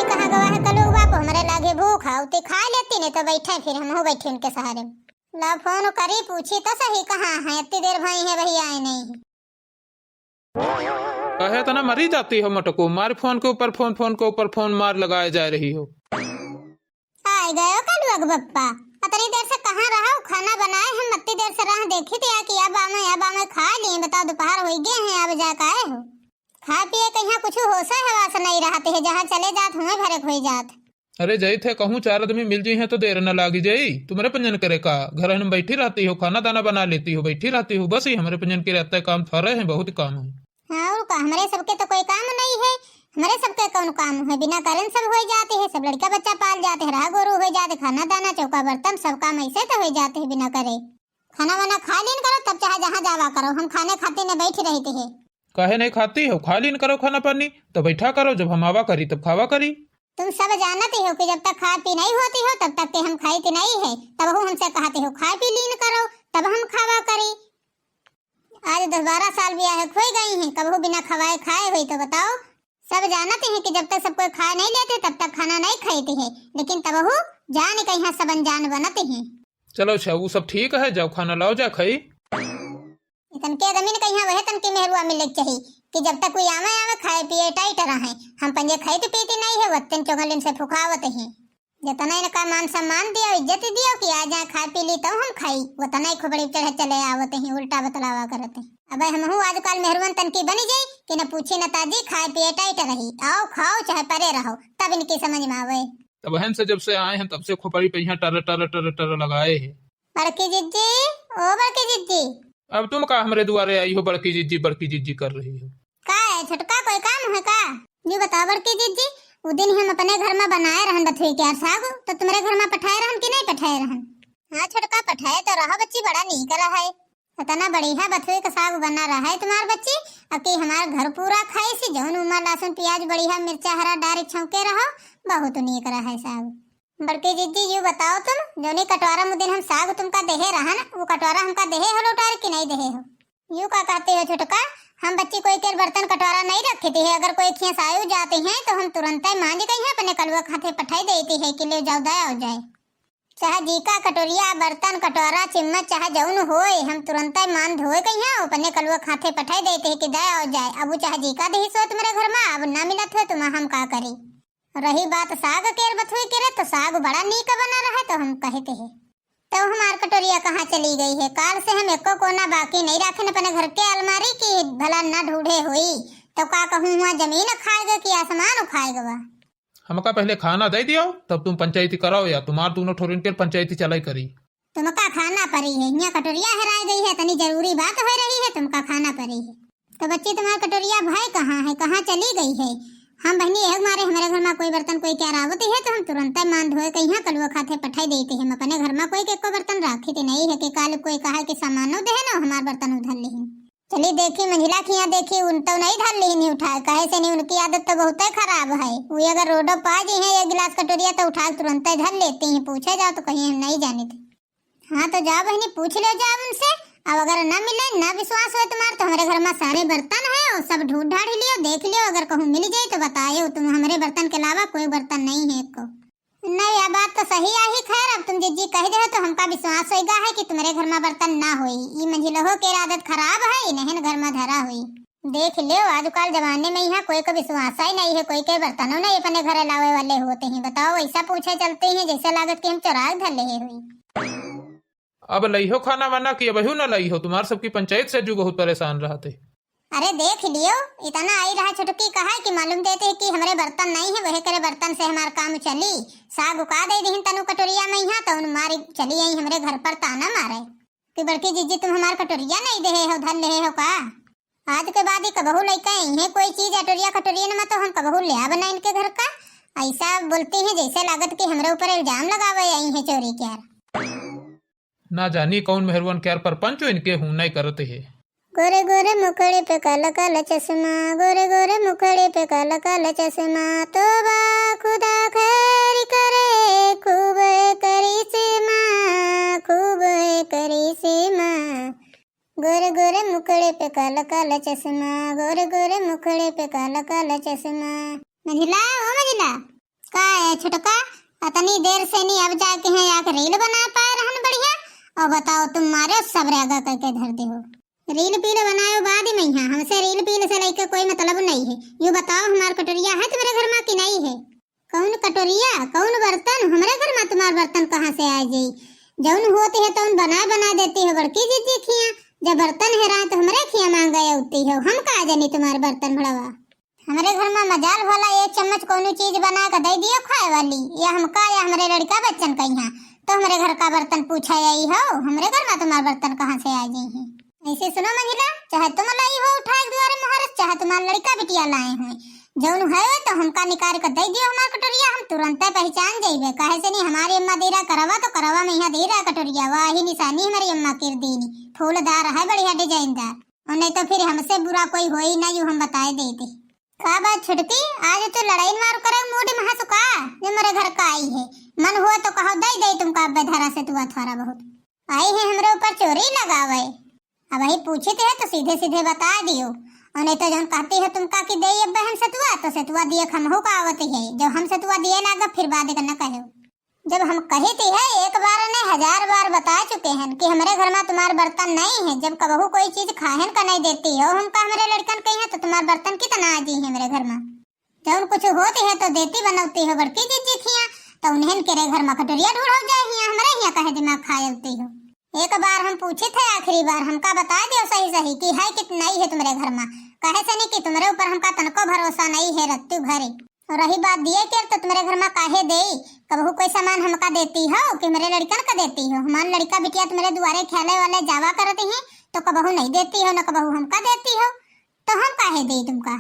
कहाँ गवा है कलू बाप हमारे लागे भूख आउती खा लेती नहीं तो बैठे फिर हम हो बैठे उनके सहारे। ला फोन करी पूछी तो सही कहाँ है, इतनी देर भाई है वही आए नहीं। कहे तो ना मरी जाती हो मटको, मार फोन के ऊपर फोन, फोन के ऊपर फोन मार लगाए जा रही हो। आए गए हो कलू अग बप्पा, इतनी देर से कहाँ रहा हो? खाना बनाए हम इतनी देर से राह देखी थी कि अब आमे खा लिए। बताओ दोपहर हो गए हैं अब जा आए हो। खा पिए कहीं कुछ होसा हवा से नहीं रहते है, जहाँ चले जात हुए भरे खोई जात। अरे जई थे कहूँ 4 आदमी मिल जी है तो देर न लागी जाई। तुम्हारे पंजन करे का घर में बैठी रहती हो, खाना दाना बना लेती हो, बैठी रहती हो, बस ही हमारे पंजन के रहता है काम थोड़े हैं, बहुत काम है। हाँ और का हमारे सबके तो कोई काम नहीं है, हमारे सबके कौन काम है? बिना कारण सब हो जाते हैं, सब लड़का बच्चा पाल जाते हैं, रहा गोरू हो जाते, खाना दाना चौका बर्तन सब काम ऐसे तो हो जाते हैं बिना करे। खाना वाना खा लीन करो तब चाहे जहाँ जावा करो, हम खाने खाते न बैठ रहते हैं। काहे नहीं खाती हो? खा लीन करो खाना पानी तो बैठा करो, जब हम आवा करी तब खावा करी। तुम सब जानते हो कि जब तक खा पी नहीं होती हो तब तक के हम खाई नहीं है, तब वो हमसे कहते हो खा पी लीन करो तब हम खावा करी। आज 10-12 साल भी आए खोई गई हैं, कबहू बिना खवाए खाए हुई तो बताओ। सब जानते हैं कि जब तक सब कोई खा नहीं लेते तब तक खाना नहीं खाते हैं, लेकिन तब वो जान कहीं सब अनजान बनते हैं। चलो अच्छा वो सब ठीक है, जाओ खाना लाओ जा खाई। तन के जमीन कहीं वह तन के मेहरुआ मिले चाहिए कि जब तक कोई आवे आवे खाए पिए टाइट रहे, हम पंजे खाई तो पीते नहीं है, वतन चोगलिन से फुकावत हैं। जितना इनका मान सम्मान दियो इज्जत दियो कि आ जा खा पी ली तो हम खाई, उतना ही खोपड़ी चढ़े चले आवते हैं, उल्टा बतलावा करते। अब हम हूँ आजकल मेहरवन तन की बनी जाई कि न पूछी न ताजी खाए पिए टाइट रही, आओ खाओ चाहे परे रहो, तब इनकी समझ में आवे। तब बहन से जब से आए हैं तब से खोपड़ी पे यहाँ टर टर टर टर लगाए हैं। बड़की जिज्जी, ओ बड़की जिज्जी, अब तुम का हमारे द्वारे आई हो बड़की जिज्जी कर रही हो? का है छोटका कोई काम है का? जी बताओ बड़की जिज्जी, वो दिन हम अपने घर में बनाए रहन बथुई के साग, तो तुम्हारे घर में पठाए रहन कि नहीं पठाए रहन? हाँ छोटका पठाए तो रहा बच्ची, बड़ा नीक रहा है, इतना बढ़िया बथुई का साग बना रहा है तुम्हार बच्ची। अब कि हमार घर पूरा खाई सी जौन उमा लहसुन प्याज बढ़िया मिर्चा हरा डायरेक्ट छौके रहो, बहुत नीक रहा है साग। बड़की जिज्जी ये बताओ तुम जौनी कटोरा मुदिन हम साग तुमका देहे रहन, वो कटोरा हमका देहे हो लौटार कि नहीं देहे हो? यूं का कहते हो छोटका, हम बच्ची कोई के बर्तन कटोरा नहीं रखते थे, अगर कोई खियास आयु जाते हैं तो हम तुरंत ही मांझ गई हैं अपने कलवा खाते पठाई देती है कि ले जाओ दया हो जाए। चाहे जीका कटोरिया बर्तन कटोरा चिम्मच चाहे जौन होए, हम तुरंत ही मान धोए गई हैं अपने कलवा खाते पठाई देते है कि दया हो जाए। अब चाहे जीका दही सो तुम्हारे घर में अब ना मिलत हो तुम हम का करी। रही बात साग के बथुई के तो साग बड़ा नीक बना रहा तो हम कहते हैं। तो हमार कटोरिया कहाँ चली गई है? काल से हम एको कोना बाकी नहीं रखे अपने घर के अलमारी की, भला न ढूंढे हुई तो का कहूँ हुआ जमीन खाएगा कि आसमान खाएगा। हमका पहले खाना दे दियो तब तुम पंचायती कराओ, या तुम्हार दोनों ठोरिन के पंचायती चलाई करी। तुमका खाना पड़ी है, यहाँ कटोरिया हराई गई है, तनी जरूरी बात हो रही है, तुमका खाना पड़ी है। तो बच्ची तुम्हारा कटोरिया भाई कहाँ है, कहाँ चली गई है? हम बहनी एक मारे हमारे घर में कोई बर्तन कोई क्या रावती है तो हम तुरंत मान धोए कहीं कलवा खाते पठाई देते हैं। अपने घर में कोई के बर्तन राखी तो नहीं है कि काल कोई कहा कि सामान दे ना हमारे बर्तन उधर ली। चली देखी मंझिला खिया देखी उन तो नहीं धर ली नहीं उठाए, कहे से नहीं उनकी आदत तो बहुत ही खराब है। वो अगर रोडो पा जी है एक गिलास कटोरिया तो उठा तुरंत ही धर लेती हैं, पूछे जाओ तो कहीं हम नहीं जाने थे। हाँ तो जाओ बहनी पूछ लो जाओ उनसे, अब अगर न मिले न विश्वास हो तुम्हारे तो हमारे घर में सारे बर्तन है और सब ढूंढ ढाढ़ लियो देख लियो, अगर कहूँ मिल जाए तो बताइयो, तुम हमारे बर्तन के अलावा कोई बर्तन नहीं है को। नहीं यह बात तो सही आई, खैर अब तुम जिज्जी कह दे तो हमका विश्वास होगा है कि तुम्हारे घर में बर्तन ना होई, ये मंझिलहो के आदत खराब है नहीं घर में धरा हुई। देख लियो आजकल जमाने में यहाँ कोई को विश्वास ही नहीं है, कोई के बर्तनों नहीं अपने घर लावे वाले होते हैं। बताओ ऐसा पूछे चलते हैं जैसे लागत की हम चुराग धर ले हुई। अब लई हो खाना वाना की अब न लई हो, तुम्हार सबकी पंचायत से जो बहुत परेशान रहते। अरे देख लियो इतना आई रहा छोटकी कहा कि मालूम देते है कि हमारे बर्तन नहीं है, वही करे बर्तन से हमारा काम चली। साग उका दे दी तनु कटोरिया में यहाँ तो मारी चली आई हमारे घर पर ताना मारे कि बड़की जीजी तुम हमारा कटोरिया नहीं दे हो धन ले हो का। आज के बाद ही कबहू लेके आई है कोई चीज अटोरिया कटोरिया में तो हम कबहू ले बना इनके घर का, ऐसा बोलती है जैसे लागत की हमारे ऊपर इल्जाम लगावे आई है चोरी के। ना जानी कौन मेहरबान क्यार पर पंचो इनके हूं नहीं करते है। गोरे गोरे मुखड़े पे काला काला चश्मा, गोरे गोरे मुखड़े पे काला काला चश्मा, तोबा खुदा खैर करे खूब करी से माँ, खूब करी से माँ। गोरे गोरे मुखड़े पे काला काला चश्मा, गोरे गोरे मुखड़े पे काला काला चश्मा। मंझिला ओ मंझिला का है छुटका, इतनी देर से नहीं अब जाके हैं या रील बना पाए रहन बढ़िया। और बताओ तुम मारे सब रेगा करके धर दे हो। रील पील बनाए बाद में यहाँ हमसे रील पील से लेके कोई मतलब नहीं है। यू बताओ हमार कटोरिया है तुम्हारे घर में कि नहीं है? कौन कटोरिया कौन बर्तन? हमारे घर में तुम्हार बर्तन कहाँ से आ जाई? जौन होती है तो बना देती हो बड़की दीदी खिया। जब बर्तन है रहा तो हमारे खिया मांग गया उठती हो, हम कहा जानी तुम्हारे बर्तन भड़वा। हमारे घर में मजाल वाला एक चम्मच कोनो चीज बना कर दे दियो खाए वाली, या हमका या हमारे लड़का बच्चन का यहाँ तो हमारे घर का बर्तन पूछा यही हो। हमारे घर में तुम्हारे बर्तन कहाँ से आ जाए हैं? ऐसे सुनो मंजिला, चाहे तुम लाई हो उठाए द्वारे महाराज, चाहे तुम्हारा लड़का बिटिया लाए हो, जौन है तो हमका निकाल कर दे दियो हमार कटोरिया, हम तुरंत पहचान जाइबे। काहे से नहीं हमारी अम्मा देरा करवा तो करवा में यहाँ देरा कटोरिया वाही निशानी हमारी अम्मा कर दीनी, फूलदार है बढ़िया डिजाइनदार, और नहीं तो फिर हमसे बुरा कोई हो ही ना, यूं हम बताए देते। का बात छुटकी, आज तो लड़ाई मार करे मूड में हंसुका जो मेरे घर का आई है, मन हुआ तो कहो दे दे तुमका बेधारा से तुआ थोड़ा बहुत आई है हमरे ऊपर चोरी लगावे। अब वही पूछे थे तो सीधे सीधे बता दियो, और नहीं तो जौन कहती है तुमका कि दे अब हम सतुआ तो सतुआ दिए खमहो का आवत है, जब हम सतुआ दिए लागा फिर बाद न कहो। जब हम कही थी है एक बार ने 1000 बार बता चुके हैं कि हमारे घर में तुम्हारे बर्तन नहीं है, जब कबहू कोई चीज खाहन का नहीं देती हो हमका हमारे लड़कन कही है तो तुम्हारे बर्तन कितना आ जी है मेरे घर में। जब कुछ होती है तो देती बनौती हो बड़की जीजी खिया, तो उन्हें के घर में कटोरिया ढूंढ हो जाए हमारे यहाँ कहे दिमाग खाती हो। एक बार हम पूछे थे आखिरी बार हमका बता दियो सही सही कि है कितना ही है तुम्हारे घर में, कहे से नहीं कि तुम्हारे ऊपर हमका तनको भरोसा नहीं है रत्तू घरे। और रही बात दिए के तो तुम्हारे घर में काहे दे, कबहू कोई सामान हमका देती हो कि मेरे लड़कन का देती हो? हमारे लड़का बिटिया तुम्हारे दुआरे खेले वाले जावा करती हैं तो कबहू नहीं देती हो, न कबहू हमका देती हो, तो हम काहे दे तुमका?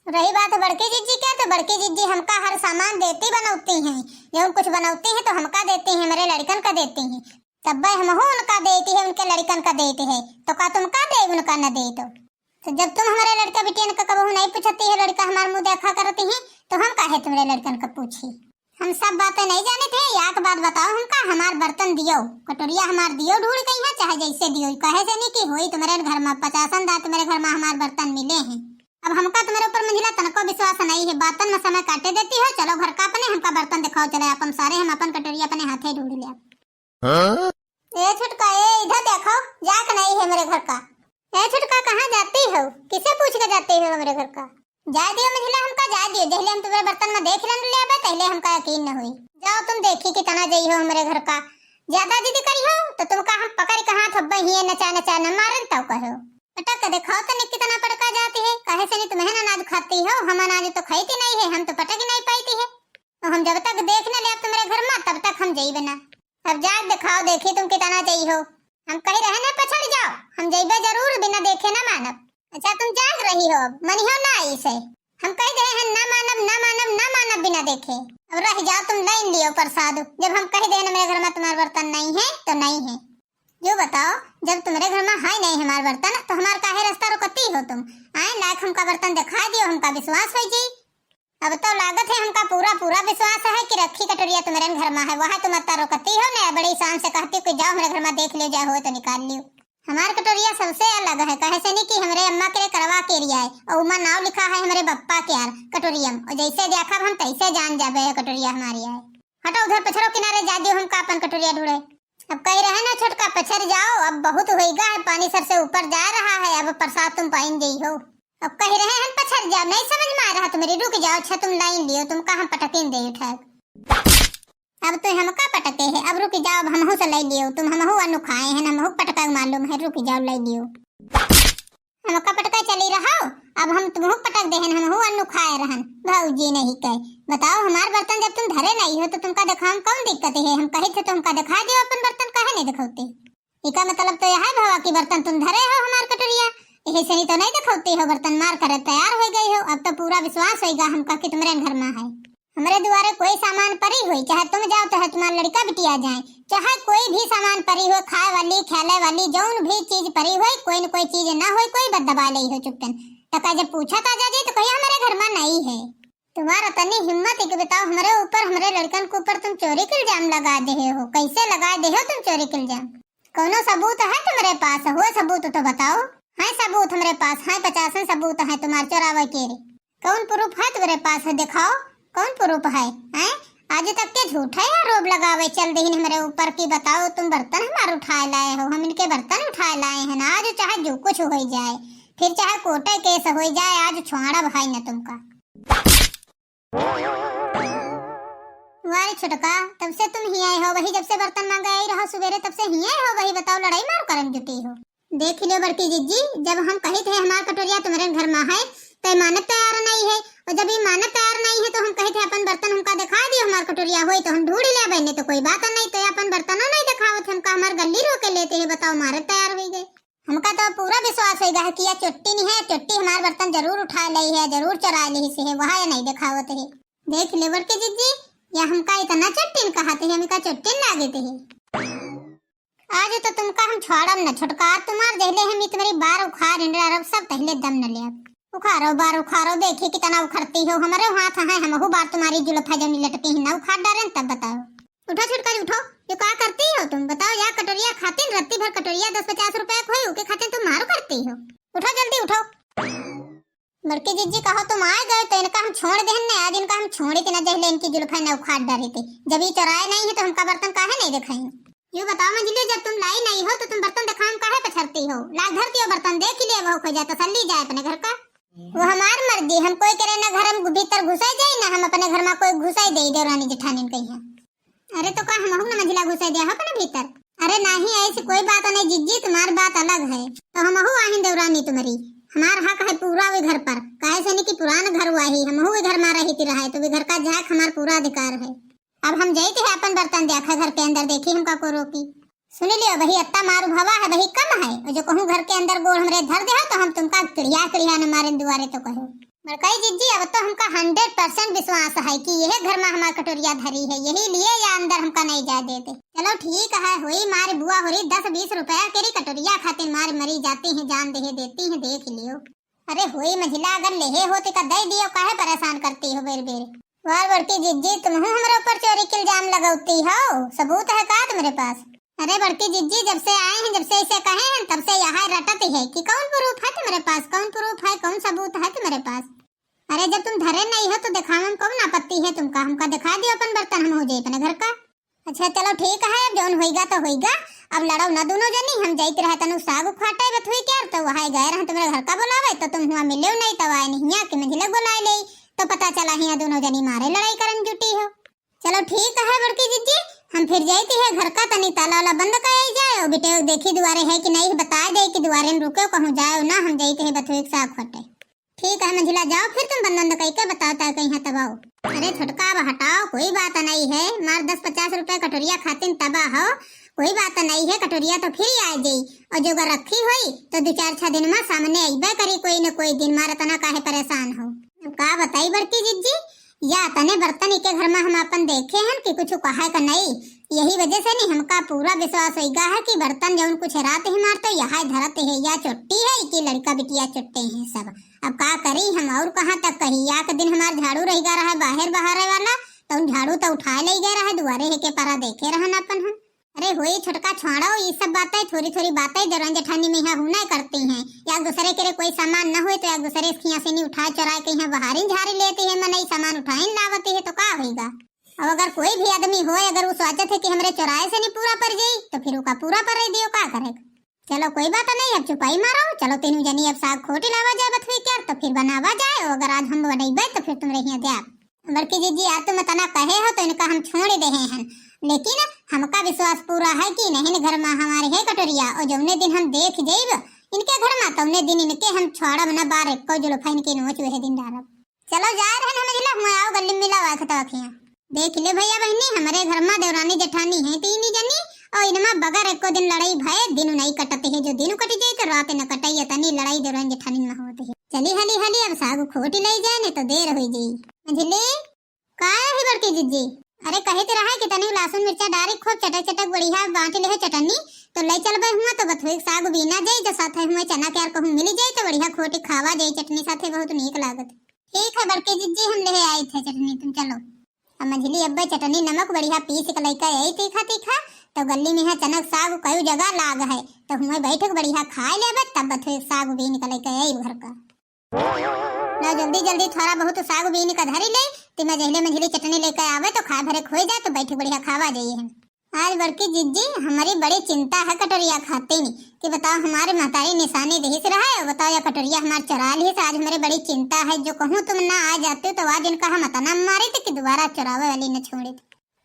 रही बात बड़की जीजी के तो बड़की जीजी हमका हर सामान देती बनौती हैं, जब कुछ बनौती हैं तो हमका देती हैं, मेरे लड़कन का देती हैं, तब हम उनका देती है उनके लड़कन का देते है, तो का तुमका दे उनका न दे तो जब तुम हमारे लड़का बिटिया का कबहू नहीं पूछती है, लड़का हमारे मुंह देखा करती है, तो हम काहे तुम्हारे लड़कन का पूछी? हम सब बातें नहीं जाने थे, एक बात बताओ हमका हमार बर्तन दियो कटोरिया हमार दियो ढूंढ कहीं है चाहे जैसे दियो, कहे से नहीं कि होई तुम्हारे घर में 50 दा तुम्हारे घर में हमार बर्तन मिले हैं। अब हमका तुम्हारे ऊपर मंजिला तनको विश्वास नहीं है, बर्तन में समय काटे देती हो, चलो घर का अपने हमका बर्तन दिखाओ, चले अपन सारे हम अपन कटोरिया अपने हाथे ढूंढ लिया। ए छुटका ए इधर देखो, जाक नहीं है मेरे घर का। ए छुटका कहाँ जाती हो, किसे पूछ के जाती हो मेरे घर का? जा दियो मंजिला हमका जा दियो, जहले हम तुम्हारे बर्तन में देख लेन ले आबे पहले हमका यकीन न हुई। जाओ तुम देखी कितना जई हो हमारे घर का, ज्यादा जिद करी हो तो तुमका हम पकड़ के हाथ हब्बा ही नचा नचा न मारन तो कहो। पटक के दिखाओ तो कितना पटका जाती है, कहे से नहीं तुम्हें अनाज खाती हो, हम अनाज तो खाती नहीं है, हम तो पटक नहीं पाती है, तो हम जब तक देख न ले तुम्हारे घर में तब तक हम जइबे ना। अब जाग दिखाओ देखी तुम कितना जई हो, हम कहीं रहे न पछड़ जाओ, हम जइबे जरूर बिना देखे न मानब। अच्छा तुम जाग रही हो मनिहो ना इसे, हम कह दे हैं ना मानब ना मानब ना मानब बिना देखे। अब रह जाओ तुम लाइन लियो प्रसाद, जब हम कह दे मेरे घर में तुम्हारा बर्तन नहीं है तो नहीं है। जो बताओ जब तुम्हारे घर में है नहीं हमारा बर्तन तो हमारा काहे रास्ता रोकती हो तुम? आए लाख हमका बर्तन दिखा दियो, हमका विश्वास हो जी। अब तो लागत है हमका पूरा पूरा विश्वास है कि रखी कटोरिया तुम्हारे घर में है, वहाँ तुम अत्ता रोकती हो ना, बड़ी शान से कहती हो कि जाओ मेरे घर में देख लियो, जाओ हो तो निकाल लियो। हमार कटोरिया सबसे अलग है, कहे से नहीं कि हमारे अम्मा के करवा के रिया है और उमा नाव लिखा है हमारे बप्पा के यार कटोरिया, और जैसे देखा हम तैसे जान जाबे कटोरिया हमारी है। हटो उधर पछड़ो किनारे जा दियो हमका अपन कटोरिया ढूंढे। अब कह रहे ना छोटका पछड़ जाओ, अब बहुत होएगा है, पानी सर से ऊपर जा रहा है, अब प्रसाद तुम पाइन गई हो। अब कह रहे हैं पछड़ जाओ, नहीं समझ में आ रहा तुम्हारी, रुक जाओ, अच्छा तुम लाइन लियो, तुम कहाँ पटकिन दे उठा। अब तो हमका पटके है, अब रुक जाओ, अब हमहू से ले लियो, तुम हमहू अनु खाए हैं, हमहू पटका मालूम है, रुक जाओ ले लियो। हमका पटका चली रहा, अब हम तुमहू पटक देहन, हमहू अनु खाए रहन। भौजी नहीं कहे, बताओ हमार बर्तन जब तुम धरे नहीं हो तो तुमका दिखाओ कौन दिक्कत है? हम कहे थे तुमका दिखा दियो अपन बर्तन, काहे नहीं दिखाते? इसका मतलब तो यह है भवा की बर्तन तुम धरे हो हमार कटोरिया, यही से नहीं तो नहीं दिखाती हो, बर्तन मार कर तैयार हो गई हो। अब तो पूरा विश्वास होगा हमका कि तुम्हारे घर में है। हमारे द्वारे कोई सामान परी हुई, चाहे तुम जाओ चाहे तुम्हारा लड़का बिटिया जाए, चाहे कोई भी सामान परी हो, खाए वाली खेले वाली जौन भी चीज परी हो, कोई न कोई चीज ना हो, कोई बद दबा ली हो चुपन, तो जब पूछा था जाजी तो कहीं हमारे घर में नहीं है। तुम्हारा तनी हिम्मत है कि बताओ हमारे ऊपर हमारे लड़कन के ऊपर तुम चोरी के इल्जाम लगा दे हो, कैसे लगा दे हो तुम चोरी के इल्जाम? कोनो सबूत है तुम्हारे पास? हो सबूत तो बताओ। है सबूत हमारे पास है, 50 सबूत है तुम्हारे चोरावे के। कौन प्रूफ है तुम्हारे पास है? दिखाओ कौन पुरुष है हैं? आज तक के झूठा है रोब लगावे चल रही हमारे ऊपर की। बताओ तुम बर्तन हमारे उठाए लाए हो, हम इनके बर्तन उठाए लाए हैं ना। आज चाहे जो कुछ हो जाए, फिर चाहे कोर्टे केस हो जाए, आज छोड़ा भाई न तुमका। वारे छुटका, तब से तुम ही आए हो वही, जब से बर्तन मांगा आई रहो सुबेरे तब से ही आए हो वही। बताओ लड़ाई मार करन जुटी हो। देख लो बड़की जीजी, जब हम कही थे हमार कटोरिया तुम्हारे घर में है तो मानत तैयार नहीं है, और जब ये मानत तैयार नहीं है तो हम कहे थे अपन बर्तन हमका दिखा दियो हमार कटोरिया होई तो हम ढूंढ ले बहने। तो कोई बात नहीं, तो अपन बर्तन नहीं दिखावत हमका, हमार गल्ली रोके लेते हैं। बताओ मारे तैयार हो गए। हमका तो पूरा विश्वास होगा है कि यह चुट्टी नहीं है, चुट्टी हमार बर्तन जरूर उठा ली है, जरूर चुरा ली से है, वहाँ नहीं दिखावत है। देख ले बड़की जीजी, या हमका इतना चुट्टीन कहते हैं, हमका चुट्टीन लागे थे। आज तो तुमका हम छोड़म न छुटका, तुम्हार जहले हम तुम्हारी बार उखाड़ इंडा सब पहले दम न ले। उखाड़ो बार उखाड़ो, देखी कितना उखड़ती हो। हमारे हाथ है हमहु बार तुम्हारी जुल्फा जमी लटकी है ना उखाड़ डालें। तब बताओ, उठो छुटका उठो, ये क्या करती हो तुम? बताओ, या कटोरिया खाती रत्ती भर कटोरिया 10-50 रुपए खोई के खाते तुम मारो करती हो। उठो जल्दी उठो। बड़की जीजी कहो तुम आए गए तो इनका हम छोड़ दे न, आज इनका हम छोड़ी थी न जहले इनकी जुल्फा न उखाड़ डाली थी। जब ये चुराए नहीं है तो हमका बर्तन काहे नहीं दिखाई? ये बताओ मंजली, जब तुम लाई नहीं हो तो तुम बर्तन दिखाम काहे पछरती हो? लाग धरती हो बर्तन, देख लिए वो खो जाए तसल्ली जाए अपने घर का। वो हमार मर्जी, हम कोई करे ना घर हम भीतर घुसाई जाए ना, हम अपने घर में कोई घुसाई दे दे रानी जेठानी कही। अरे तो का हम ना मंजिला घुसाई दे अपने भीतर? अरे नहीं, ऐसी कोई बात नहीं जीजी, तुम्हारी बात अलग है। तो हम आही देवरानी तुम्हारी, हमार हक है पूरा वे घर पर। काहे से नहीं कि पुराना घर हुआ ही, हम वे घर में रही थी रहा है, तो वे घर का झाक हमार पूरा अधिकार है। अब हम जाते हैं अपन बर्तन देखा घर के अंदर, देखी हमका को रोकी। सुन लियो, वही अत्ता मारू भवा है वही कम है, और जो कहूँ घर के अंदर गोड़ हमरे धर दे तो हम तुमका किड़िया किड़िया न मारे दुआरे तो कहो। बड़काई जीजी, अब तो हमका 100% विश्वास है कि यह घर में हमार कटोरिया धरी है, यही लिए या अंदर हमका नहीं जा देते। चलो ठीक है, हुई मारी बुआ हो रही 10-20 रुपया केरी कटोरिया खाते मारी मरी जाती है, जान दे देती है, देख लियो। अरे हुई मझिला, अगर लेहे होते का दे दियो, काहे परेशान करती हो बेर बेर? वाह बड़की जीजी, तुम हमारे ऊपर चोरी के इल्जाम लगाती हो, सबूत है का तुम्हारे पास? अरे बड़की जीजी, जब से आए हैं, जब से इसे कहे हैं, तब से यहाँ रटत है कि कौन प्रूफ है तुम्हारे पास, कौन प्रूफ है, कौन सबूत है तुम्हारे पास? अरे जब तुम धरे नहीं हो तो दिखावे में कौन आपत्ति है तुमका? हमका दिखा दियो अपन बर्तन, हम हो जाए अपने घर का। अच्छा चलो ठीक है, अब जौन होइगा तो होइगा, अब लड़ो ना दोनों जनी। हम जाते रहे तनु साग उखाटे बथुई क्या, तो वहाँ गए रहे तुम्हारे घर का बुलावे, तो तुम हुआ मिले नहीं, तब आए नहीं कि मंझिला बुलाए ले, तो पता चला यहाँ दोनों जनी मारे लड़ाई करन जुटी हो। चलो ठीक है बड़की जीजी, हम फिर जाते हैं घर का, तनी ताला वाला बंद कर जाए, और बेटे देखी दुआरे है कि नहीं, बता दे कि दुआरे में रुके कहूँ जाओ ना। हम जाते हैं बथुई साग खटे। ठीक है मंझिला, जाओ फिर तुम बंद कह के बताओ कहीं है तब आओ। अरे छुटका अब हटाओ, कोई बात नहीं है, मार 10-50 रुपए कटोरिया खातिन तबा हो, कोई बात नहीं है, कटोरिया तो फिर आ जाई, और जो रखी हुई तो 2-4-6 दिन में सामने आईबे करी कोई न कोई दिन। मारा तना काहे परेशान हो? का बताई बड़की जीजी, या तने बर्तन के घर में हम अपन देखे हैं कि कुछ कहा का नहीं, यही वजह से नहीं हमका पूरा विश्वास होगा है कि बर्तन जौन कुछ रात ही मारते यहाँ धरते है, या चुट्टी है कि लड़का बिटिया चुट्टे हैं सब। अब का करी हम, और कहाँ तक कही? या के दिन हमार झाड़ू रह गया रहा बाहर बहारे वाला, तो झाड़ू तो उठा ले गया रहा, दुआरे है के पारा देखे रहन अपन हम। अरे होई छोटका छोड़ो, ये सब बातें थोड़ी थोड़ी बातें जरन जेठानी में यहाँ हुना करती हैं। या दूसरे के कोई सामान न हो तो एक दूसरे की यहाँ से नहीं उठा चुरा के यहाँ बाहर झाड़ी लेती है, मनई सामान उठाई लावती है, तो क्या होगा? अब अगर कोई भी आदमी हो, अगर वो सोचते है कि हमारे चौराहे से नहीं पूरा पर जाई, तो फिर उसका पूरा पर दियो, क्या करेगा? चलो कोई बात नहीं, अब चुपाई मारो, चलो तीनों जनी अब साग खोटी लावा जाए बथुई क्या, तो फिर बनावा जाए, और अगर आज हम बनाइबे तो फिर तुम रहिए दे। बड़की जीजी, आज तुम तना कहे हो तो इनका हम छोड़ दे हैं, लेकिन हमका विश्वास पूरा है कि नहीं घर में हमारे है कटोरिया, और जौने दिन हम देख जाइब इनके घर में, तौने दिन इनके हम छोड़ब न बार को जुल्फा इनके नोच वह दिन डालब। चलो जा रहे हैं हम जिला, हम आओ गली मिला हुआ खता खिया। देख ले भैया बहनी, हमारे घर में देवरानी जेठानी है 3 जनी, और इनमें बगैर एको दिन लड़ाई भय दिन नहीं कटते है, जो दिन कटी जाए तो रात न कटाई, तनी लड़ाई देवरानी जेठानी में होती है। चली हली हली अब साग खोटी ले जाए नहीं तो देर हो जाई। मंझली का है बड़की जीजी? अरे कहे तो रहा है कि तनी लहसुन मिर्चा डारी खूब चटक चटक बढ़िया बांट ले चटनी, तो ले चलबे हुआ तो बथुई साग बीना जाई, तो साथे हुए चना के यार कहूं मिल जाई, तो बढ़िया खोटी खावा जाई चटनी साथे, बहुत नीक लागत। ठीक है बड़की जीजी, हम ले आए थे चटनी, तुम चलो। अब मंझली अब्बे चटनी नमक बढ़िया पीस के लेकर आई तीखा तीखा, तो गली में है चनक साग कई जगह लाग है, तो हुए बैठक बढ़िया खा लेबे, तब बथुई साग बीन के लेकर आई घर का। ना जल्दी जल्दी थोड़ा बहुत साग बीन का धरी ले, तिमा जहले मंझली चटनी लेकर आवे तो खा भरे खोई जाए तो बैठे बढ़िया खावा जाइए हम। आज बड़की जिज्जी हमारी बड़ी चिंता है कटोरिया खाते नहीं कि बताओ हमारे महतारी निशानी दही से रहा है, बताओ या कटोरिया हमारे चुरा ली। आज हमारी बड़ी चिंता है, जो कहूँ तुम ना आ जाते तो आज इनका हम अतना मारे थे कि दोबारा चुरावे वाली न छोड़ी।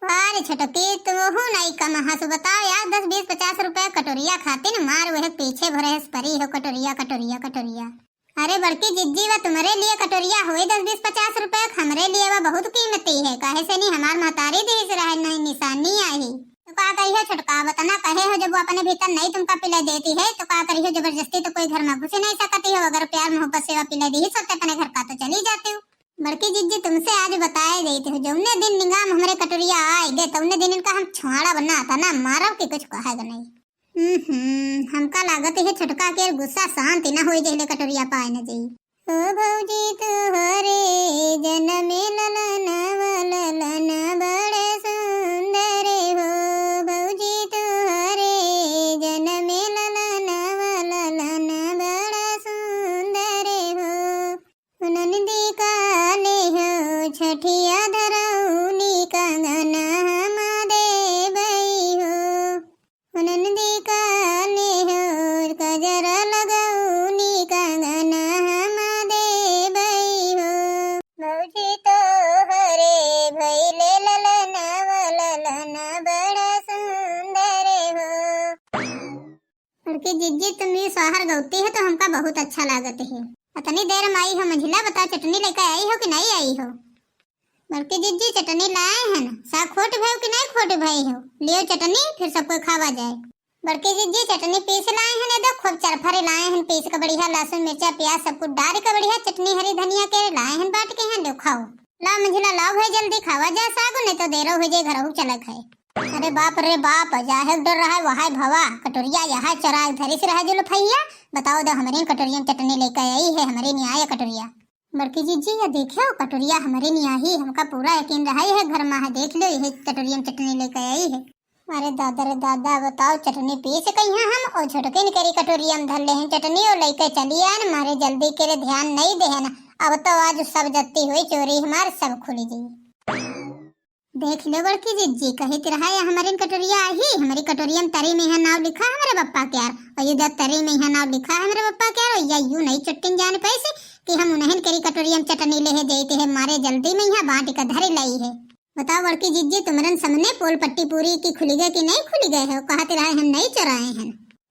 अरे छोटकी तुम हो नहीं कम हंस, बताओ यार 10 20 50 रुपए कटोरिया खाते न मार वह पीछे भरे परी हो कटोरिया कटोरिया कटोरिया। अरे बड़की जिज्जी वह तुम्हारे लिए कटोरिया हुई 10 20 50 रुपए, हमारे लिए वह बहुत कीमती है। काहे से नहीं हमार महतारी दही से रहा नहीं निशानी आई तो का कही है छोटका बताना, कहे हो जब वो अपने भीतर नहीं तुमका पिला देती है तो का करी हो जबरदस्ती तो कोई घर में घुस नहीं सकती हो। अगर प्यार मोहब्बत से पिला दी सकते अपने घर का तो चली जाती हो। बड़की जिज्जी तुमसे आज बताए गई थी जौने दिन निगाम हमारे कटोरिया आए गए तौने दिन इनका हम छुआड़ा बना था ना मारब की कुछ कहेगा नहीं। हमका लागत है छोटका के गुस्सा शांति ना हो जहले कटोरिया पाए न जाई। ओ भौजी तुहरे जन्म ललन बड़े सुंदर हो, भौजी तुहरे जन्म ललन बड़ा सुंदर हो। नंदी काले हो छठिया धरौनी कंगन हम देबई हो। नंदी काले हो कजर लगौनी कंगन हम देबई हो। भौजी तोहरे भइले ललन बड़ा सुंदर हो। बड़की जिज्जी तुम ये सोहर गौती है तो हमका बहुत अच्छा लागत है। इतनी देर में आई हो मंझिला, बताओ चटनी लेकर आई हो कि नहीं आई हो। बड़की जिज्जी चटनी लाए हैं ना, साग खोट भाई कि नहीं खोट भाई हो, लियो चटनी फिर सबको खावा जाए। बड़की जिज्जी चटनी पीस लाए हैं, दो खूब चरफरे लाए हैं पीस का बढ़िया, लहसुन मिर्चा प्याज सब कुछ डाल के बढ़िया चटनी हरी धनिया के लाए हैं बाट के हैं, लो खाओ। ला मंझिला लाओ भाई जल्दी खावा जाए साग, नहीं तो देरो हो जाए घर चला खाए। अरे बाप रे बाप, जाहे डर रहा है वहां भवा कटोरिया यहाँ चरा धरी से रहा जो लफैया। बताओ दो हमारे कटोरिया में चटनी लेकर आई है, हमारे नहीं आया कटोरिया। बड़की जिज्जी ये देखो कटोरिया हमारे नहीं आई, हमका पूरा यकीन रहा है घर में है, देख लो ये कटोरिया में चटनी लेकर आई है। अरे दादा रे दादा बताओ चटनी पीस कहीं हम और छोटके करी कटोरिया में धर ले हैं चटनी और लेकर चलिए न मारे जल्दी के ध्यान नहीं दे ना। अब तो आज सब जत्ती हुई चोरी हमारे सब खुली जी। देख लो बड़की जिज्जी कही रहा है हमारी कटोरिया आई, हमारी कटोरिया में तरी में यहाँ नाम लिखा है हमारे बप्पा के यार, और ये तरी में यहाँ नाम लिखा है हमारे बप्पा के यार। या यूं नहीं चट्टिन जाने पैसे कि हम उन्हें करी कटोरिया में चटनी ले देते हैं, मारे जल्दी में यहाँ बांट का धरी लाई है। बताओ बड़की जिज्जी तुम्हारे सामने पोल पट्टी पूरी की खुली गए कि नहीं खुली गए है, कहते रहे हम नहीं चुराए हैं।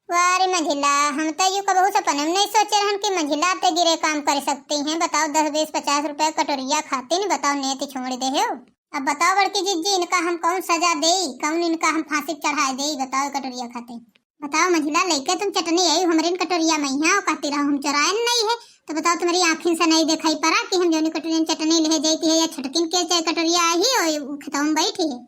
वारे मंझिला हम तो यू कबहू सपने में नहीं सोचे रहन कि मंझिला ते गिरे काम कर सकती हैं। बताओ 10 20 50 रुपए कटोरिया खाते नहीं, बताओ नेति छोड़ दे हो। अब बताओ बड़की जिज्जी इनका हम कौन सजा दे, कौन इनका हम फांसी चढ़ा दे, बताओ कटोरिया खाते। बताओ मंझिला लेके तुम चटनी आई हमारे कटोरिया में यहाँ कहती रहो हम चुराए नहीं है, तो बताओ तुम्हारी आँखिन से नहीं दिखाई पड़ा कि हम जो कटोरिया में चटनी ले जाती है या छटकिन के चाहे कटोरिया आई और खतौं बैठी है।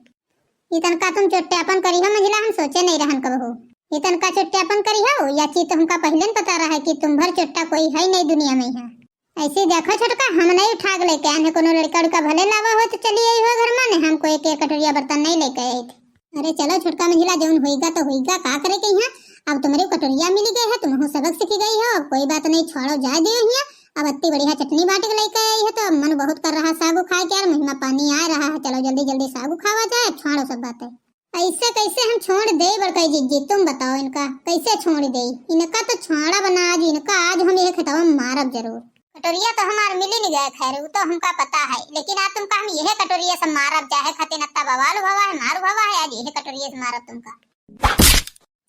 इतन का तुम चोट्यापन करी हो मंझिला, हम सोचे नहीं रहन कबहू इतन का चोट्यापन करी हो, या चीज तो हमका पहले पता रहा है कि तुम भर चोट्टा कोई है नहीं दुनिया में यहाँ। ऐसे देखो छोटका हम नहीं उठा के लेके आए, कोनो लड़का उड़का भले लावा हो तो चली आई हो घर में, हमको एक कटोरिया बर्तन नहीं लेके आई थे। अरे चलो छोटका मंझिला जो होगा तो होगा, का करे के यहाँ अब तुम्हारी कटोरिया मिल गई है, तुम सबक सीख गई हो, अब कोई बात नहीं छोड़ो जा दियो यहाँ। अब इतनी बढ़िया चटनी बाट के लेके आई है तो अब मन बहुत कर रहा सागू खाए के यार, मुँह में पानी आ रहा है, चलो जल्दी जल्दी सागू खावा जाए, छोड़ो सब बातें। ऐसे कैसे हम छोड़ दे बड़का जिज्जी, तुम बताओ इनका कैसे छोड़ दे, इनका तो छोड़ा बना आज इनका, आज हम ये खतवा मारब जरूर। कटोरिया तो हमार मिली नहीं गए खैर वो तो हमका पता है, लेकिन आज तुमका हम यह कटोरिया से मारब जाए खाते नत्ता बवाल भवा है मारू भवा है, आज यह कटोरिया से मारब तुमका।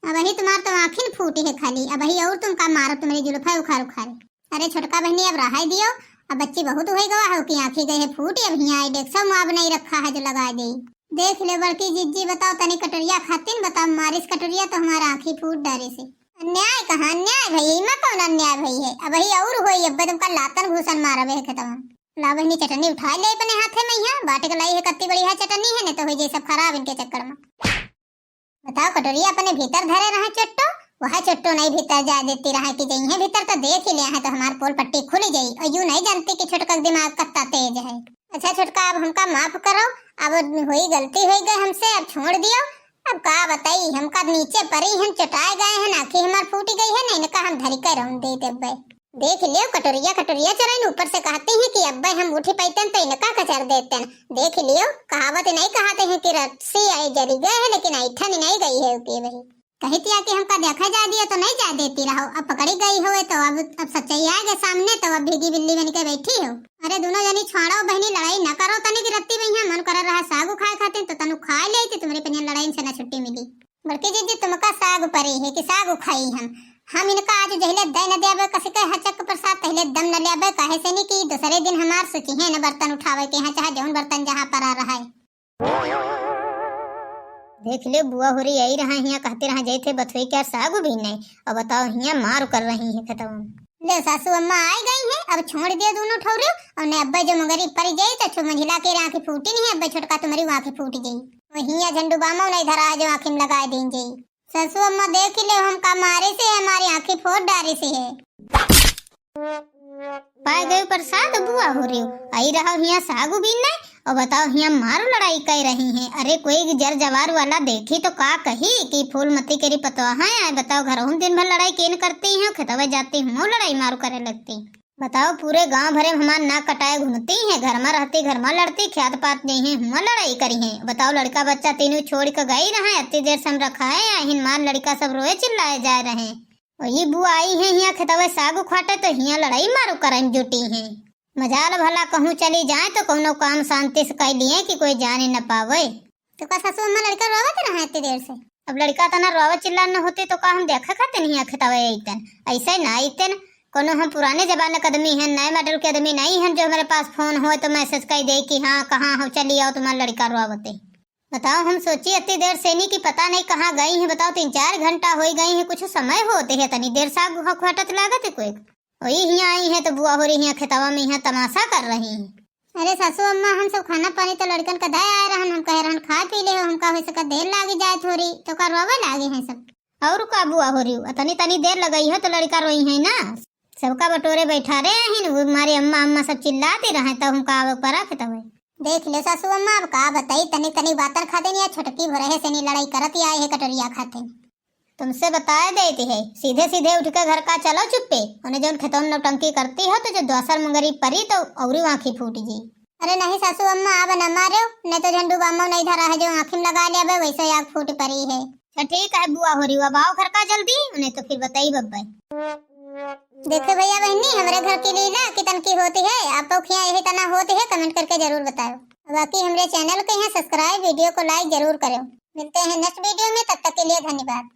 अब ही तुम्हार तो आँखिन फूटी है खाली, अब ही और तुमका मारब तुम्हारी जुल्फा उखाड़ उखाड़। अरे छोटका बहनी अब रहा दियो, अब बच्ची बहुत हो गवा है कि आँखी गई है फूटी, अब यहाँ डेक्सा मुआब नहीं रखा है जो लगा दे। देख ले बड़की जिज्जी बताओ तनी कटोरिया खातिन, बताओ मारिस कटोरिया तो हमारा आँखी फूट डारे से। अन्याय कहाँ अन्याय भई, इमा कौन अन्याय भई है, अब ही और होई, अब तुमका लातन घूसन मारबे है खत्म। ला बहनी चटनी उठा ले अपने हाथे में, यहाँ बाट के लाई है कत्ती बढ़िया चटनी है, नहीं तो हो जाए सब खराब इनके चक्कर में। बताओ कटोरिया अपने भीतर धरे रहा चट्टो, वह चट्टो नहीं भीतर जा देती रहा कि जाइए भीतर तो देख ही लिया है तो हमार पोल पट्टी खुली जाई, और यूं नहीं जानती कि छोटका दिमाग कत्ता तेज है। अच्छा छोटका अब हमका माफ करो, अब हुई गलती हो गई हमसे, अब छोड़ दियो। अब का बताई हमका नीचे परी हम चटाए गए हैं, आँखें हमार फूट गई है, नहीं इनका हम धरी कर दे देबे। देख लियो कटोरिया कटोरिया चराइन ऊपर से कहते हैं कि अब्बा हम उठी पैतन तो इनका कचर देते हैं। देख लियो कहावत नहीं कहते हैं कि रस्सी आई जरी गए है लेकिन ऐठन नहीं गई है उके वही कहती है कि हमका देखा जा दिया तो नहीं जा देती रहो। अब पकड़ी गई हो तो अब सच्चाई आ गए सामने तो अब भीगी बिल्ली बन के बैठी हो। अरे दोनों जनी छोड़ो बहनी लड़ाई न करो तनी की रत्ती भैया मन कर रहा साग खाए खाते तो तनु खा ले तुम्हारे पनिया लड़ाई से न छुट्टी मिली। बड़की जी तुमका साग परी है कि साग खाई हम इनका आज जहिले दे न देबे कसे के हचक प्रसाद पहले दम न लेबे काहे से नहीं कि दूसरे दिन हमार सोची है न बर्तन उठावे के यहाँ चाहे जौन बर्तन जहाँ पर आ रहा है। देख ले बुआ हो रही आई रहा हिया कहते रहा जैथे बथुई क्या साग भी नहीं और बताओ हिया मार कर रही है खत्म। ले सासू अम्मा आई गई है अब छोड़ दिया दोनों ठौरे और ने अब्बा जो मगरी पड़ जाई तो मंझिला के आंखें फूटी नहीं अब्बा छोटका तुम्हारी आंखें फूट गई और हिया झंडू बामा नहीं धरा जो आंखें में लगा दें जाई। ससु अम्मा देख ले हम का मारे से हमारी आंखें फोड़ डारे से है। पाए गए प्रसाद बुआ हो रही आई रहा हिया सागु भी नहीं और बताओ हिया मारो लड़ाई कर रही हैं। अरे कोई जर जवार वाला देखी तो का कही कि फूलमती केरी पतवा है बताओ घर दिन भर लड़ाई केन करती हैं खेतवा जाती हूँ लड़ाई मारो करे लगती। बताओ पूरे गांव भरे हमार ना कटाए घूमती हैं घर में रहती घर में लड़ती ख्यात पात नहीं है हुआ लड़ाई करी है। बताओ लड़का बच्चा तीनों छोड़ कर गई रहा इतनी देर से हम रखा है हिन मार लड़का सब रोए चिल्लाए जा रहे हैं और ये बुआ आई है हिया खेतवा साग उखाटे तो हिया लड़ाई मारो करन जुटी है। मजाल भला कहूँ चली जाए तो कोनो काम शांति से कर लिए कि कोई जाने न पावे। तो का सासू अम्मा लड़का रोवत रहा इतनी देर से अब लड़का तना रोवत चिल्ला न होते तो का हम देखा खाते नहीं खेतवा अइतन ऐसे ना अइतन कोनो हम पुराने जमाने के आदमी हैं नए मॉडल के आदमी नहीं हैं जो हमारे पास फोन हो तो मैसेज कर दे कि हाँ कहाँ हो चली आओ तुम्हारा लड़का रोवते। बताओ हम सोची इतनी देर से नहीं कि पता नहीं कहाँ गई है। बताओ 3-4 घंटा हो गई है कुछ समय होते है तनी देर साग खटत लागत है कोई वही यहाँ आई है तो बुआ हो रही है खेतवा में यहाँ तमाशा कर रही है। अरे सासू अम्मा हम सब खाना पानी तो लड़कन का दाय आ रहन हम कह रहन खा पी ले हमका हो सका देर लागी जाए थोड़ी तो का रोवे लागे हैं सब और का बुआ हो रही तनी तनी देर लगई है तो लड़का रोई है ना सबका बटोरे बैठा रहे हैं हमारी अम्मा अम्मा सब चिल्लाते रहे तो हम का परा खेतवा देख ले सासू अम्मा अब का बताई तनी तनी बातन खाते नहीं छोटकी हो रहे से नहीं लड़ाई करत आई है कटोरिया खाते तुमसे बताए देती है सीधे सीधे उठ के घर का चलो चुप्पे उन्हें जो खेतों नौटंकी करती हो तो जो दोसर मंगरी परी तो और आँखी फूट जी। अरे नहीं सासू अम्मा अब न मारो नहीं तो झंडू बामो नहीं धरा है जो आँखी में लगा लिया वैसे आग फूट पड़ी है। ठीक है बुआ हो रही अब आओ घर का जल्दी उन्हें तो फिर बताई बब्बा। देखो भैया बहनी हमारे घर की लीला कितन की होती है आप लोग यहाँ यही तना होती है कमेंट करके जरूर बताओ। बाकी हमारे चैनल को यहाँ सब्सक्राइब वीडियो को लाइक जरूर करो। मिलते हैं नेक्स्ट वीडियो में तब तक के लिए धन्यवाद।